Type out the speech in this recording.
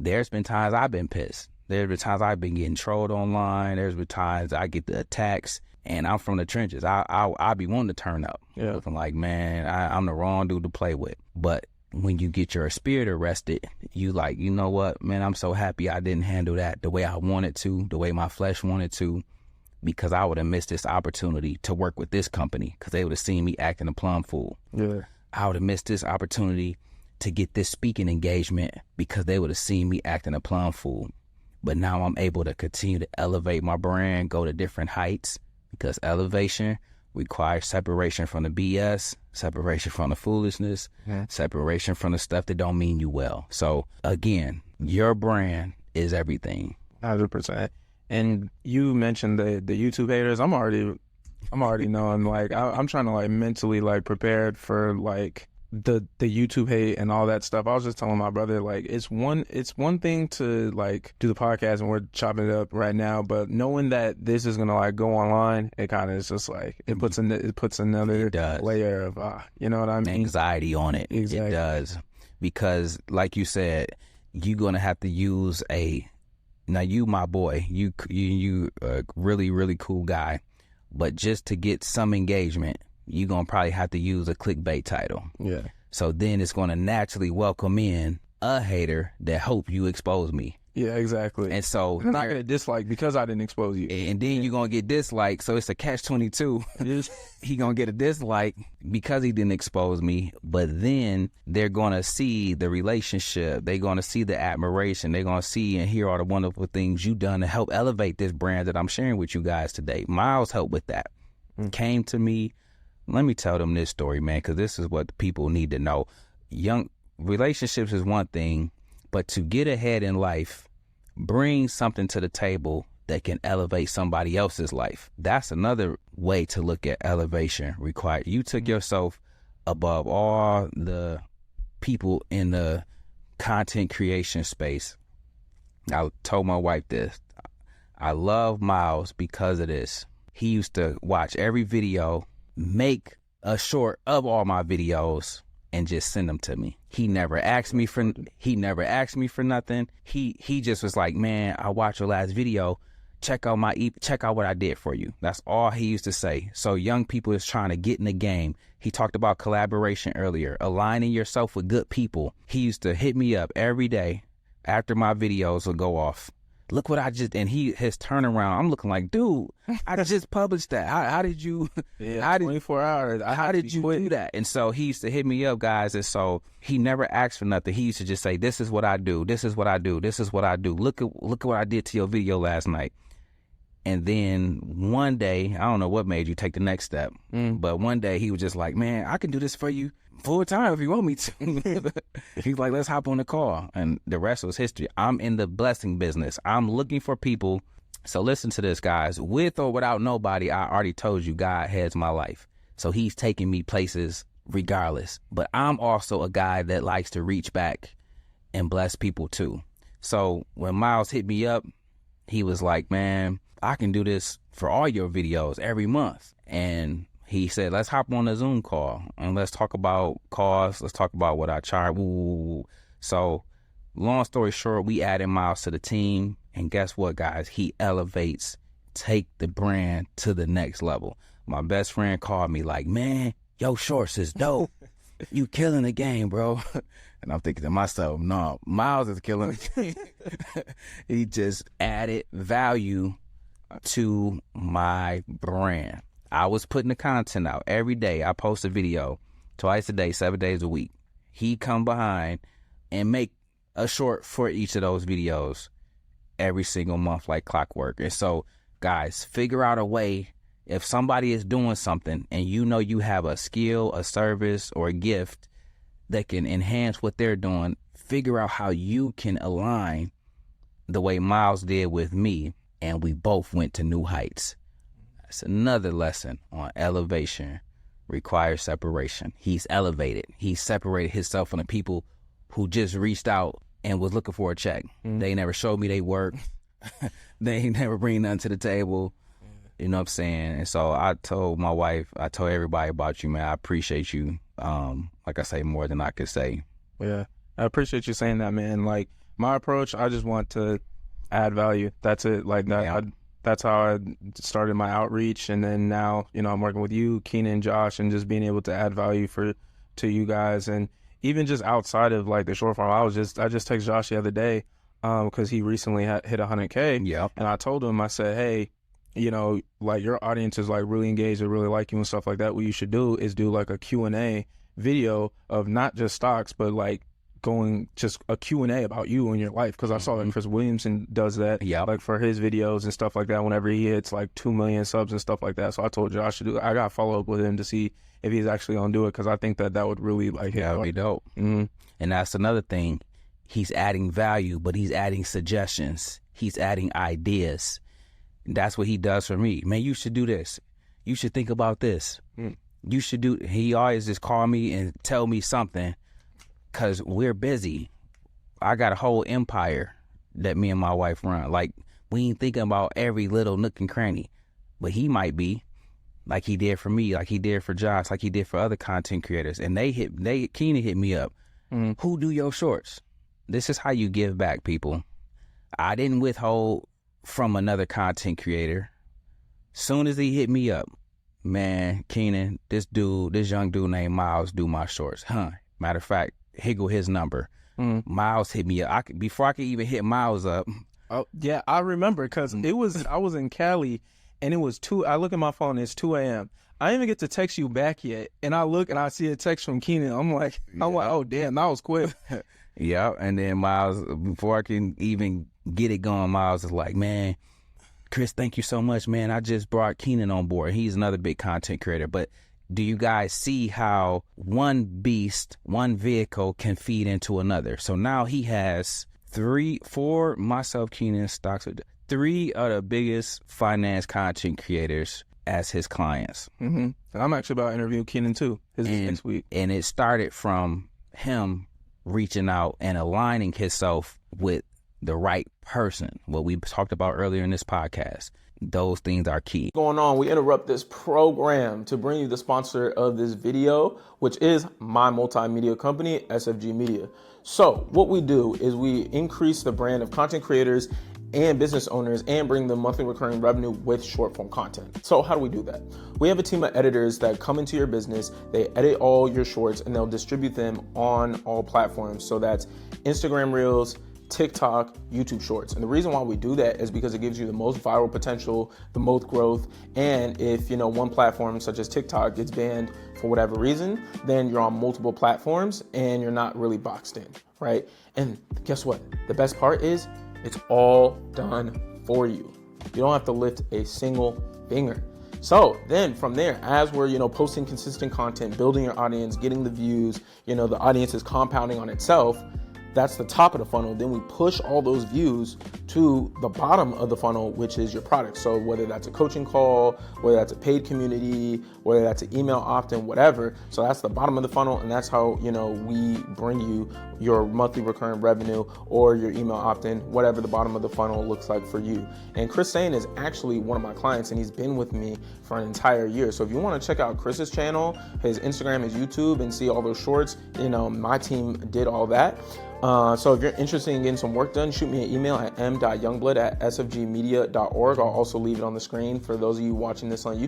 there's been times I've been pissed. There's been times I've been getting trolled online. There's been times I get the attacks, and I'm from the trenches. I be wanting to turn up. Yeah. Looking like, man, I'm the wrong dude to play with. But when you get your spirit arrested, you like, you know what, man, I'm so happy I didn't handle that the way I wanted to, the way my flesh wanted to, because I would have missed this opportunity to work with this company because they would have seen me acting a plum fool. Yeah. I would have missed this opportunity to get this speaking engagement because they would have seen me acting a plum fool. But now I'm able to continue to elevate my brand, go to different heights, because elevation requires separation from the BS, separation from the foolishness, separation from the stuff that don't mean you well. So again, your brand is everything. 100%. And you mentioned the YouTube haters. I'm already knowing, like, I'm trying to like mentally like prepared for like the YouTube hate and all that stuff. I was just telling my brother, like, it's one thing to like do the podcast and we're chopping it up right now, but knowing that this is gonna like go online, it kind of is just like it puts another layer of you know what I mean, anxiety on it. Exactly. It does, because like you said, you're gonna have to use now you my boy, you a really, really cool guy, but just to get some engagement, you're going to probably have to use a clickbait title. Yeah. So then it's going to naturally welcome in a hater that hope you expose me. Yeah, exactly. And so they're not going to dislike because I didn't expose you. And then you're going to get disliked. So it's a catch-22. He going to get a dislike because he didn't expose me. But then they're going to see the relationship. They're going to see the admiration. They're going to see and hear all the wonderful things you've done to help elevate this brand that I'm sharing with you guys today. Miles helped with that. Came to me. Let me tell them this story, man, because this is what the people need to know. Young relationships is one thing, but to get ahead in life, bring something to the table that can elevate somebody else's life. That's another way to look at elevation required. You took yourself above all the people in the content creation space. I told my wife this. I love Miles because of this. He used to watch every video, make a short of all my videos, and just send them to me. He never asked me for nothing. He just was like, man, I watched your last video. Check out what I did for you. That's all he used to say. So young people is trying to get in the game. He talked about collaboration earlier, aligning yourself with good people. He used to hit me up every day after my videos would go off. Look what I just, and his turnaround, I'm looking like, dude, I just published that. How did you, 24 hours. How did you do that? And so he used to hit me up, guys. And so he never asked for nothing. He used to just say, this is what I do. This is what I do. This is what I do. Look at what I did to your video last night. And then one day, I don't know what made you take the next step, but one day he was just like, man, I can do this for you full time if you want me to. He's like, let's hop on the call. And the rest was history. I'm in the blessing business. I'm looking for people. So listen to this, guys. With or without nobody, I already told you God heads my life. So he's taking me places regardless. But I'm also a guy that likes to reach back and bless people too. So when Miles hit me up, he was like, man, I can do this for all your videos every month. And he said, let's hop on a Zoom call and let's talk about costs. Let's talk about what I charge. So long story short, we added Miles to the team. And guess what, guys? He elevates, take the brand to the next level. My best friend called me like, man, yo, shorts is dope. You killing the game, bro. And I'm thinking to myself, no, Miles is killing the game. He just added value to my brand. I was putting the content out every day. I post a video twice a day, 7 days a week. He come behind and make a short for each of those videos every single month like clockwork. And so, guys, figure out a way. If somebody is doing something and you know you have a skill, a service, or a gift that can enhance what they're doing, figure out how you can align the way Miles did with me, and we both went to new heights. That's another lesson on elevation requires separation. He's elevated. He separated himself from the people who just reached out and was looking for a check. They never showed me they work. They never bring nothing to the table. You know what I'm saying? And so I told my wife, I told everybody about you, man. I appreciate you. Like I say, more than I could say. Yeah, I appreciate you saying that, man. Like, my approach, I just want to add value. That's it. Like that. Yeah. That's how I started my outreach, and then now, you know, I'm working with you, Keenan, Josh, and just being able to add value to you guys, and even just outside of like the short form. I just texted Josh the other day because he recently hit 100K. Yeah. And I told him, I said, hey, you know, like your audience is like really engaged and really like you and stuff like that. What you should do is do like a Q&A video of not just stocks, but like going just a Q&A about you and your life, because I saw that Chris Williamson does that, like for his videos and stuff like that whenever he hits like 2 million subs and stuff like that. So I told Josh to do it. I got to follow up with him to see if he's actually gonna do it, because I think that would really like hit. That would be dope. And that's another thing. He's adding value, but he's adding suggestions. He's adding ideas. And that's what he does for me. Man, you should do this. You should think about this. You should do. He always just call me and tell me something, because we're busy. I got a whole empire that me and my wife run. Like, we ain't thinking about every little nook and cranny, but he might be, like he did for me, like he did for Josh, like he did for other content creators. And Keenan hit me up. Who do your shorts? This is how you give back, people. I didn't withhold from another content creator. Soon as he hit me up, man, Keenan, this young dude named Miles do my shorts. Matter of fact, higgle his number. Miles hit me up. Before I could even hit Miles up. Oh yeah, I remember, because I was in Cali, and it was I look at my phone, it's 2 a.m. I didn't even get to text you back yet, and I look and I see a text from Keenan. I'm like, oh damn, that was quick. Yeah, and then Miles, before I can even get it going, Miles is like, man, Chris, thank you so much, man. I just brought Keenan on board. He's another big content creator. But do you guys see how one beast, one vehicle can feed into another? So now he has 4, myself, Keenan, Stocks, 3 of the biggest finance content creators as his clients. And I'm actually about to interview Keenan too, next week. And it started from him reaching out and aligning himself with the right person. What we talked about earlier in this podcast. Those things are key. Going on, we interrupt this program to bring you the sponsor of this video, which is my multimedia company, SFG Media. So what we do is we increase the brand of content creators and business owners and bring them monthly recurring revenue with short form content. So how do we do that? We have a team of editors that come into your business, they edit all your shorts, and they'll distribute them on all platforms. So that's Instagram Reels, TikTok, YouTube Shorts. And the reason why we do that is because it gives you the most viral potential, the most growth. And if, you know, one platform such as TikTok gets banned for whatever reason, then you're on multiple platforms and you're not really boxed in, right? And guess what? The best part is it's all done for you. You don't have to lift a single finger. So then from there, as we're, you know, posting consistent content, building your audience, getting the views, you know, the audience is compounding on itself. That's the top of the funnel. Then we push all those views to the bottom of the funnel, which is your product. So whether that's a coaching call, whether that's a paid community, whether that's an email opt-in, whatever. So that's the bottom of the funnel. And that's how, you know, we bring you your monthly recurring revenue or your email opt-in, whatever the bottom of the funnel looks like for you. And Chris Sain is actually one of my clients, and he's been with me for an entire year. So if you want to check out Chris's channel, his Instagram, his YouTube, and see all those shorts, you know, my team did all that. So if you're interested in getting some work done, shoot me an email at m.youngblood@sfgmedia.org. I'll also leave it on the screen for those of you watching this on YouTube.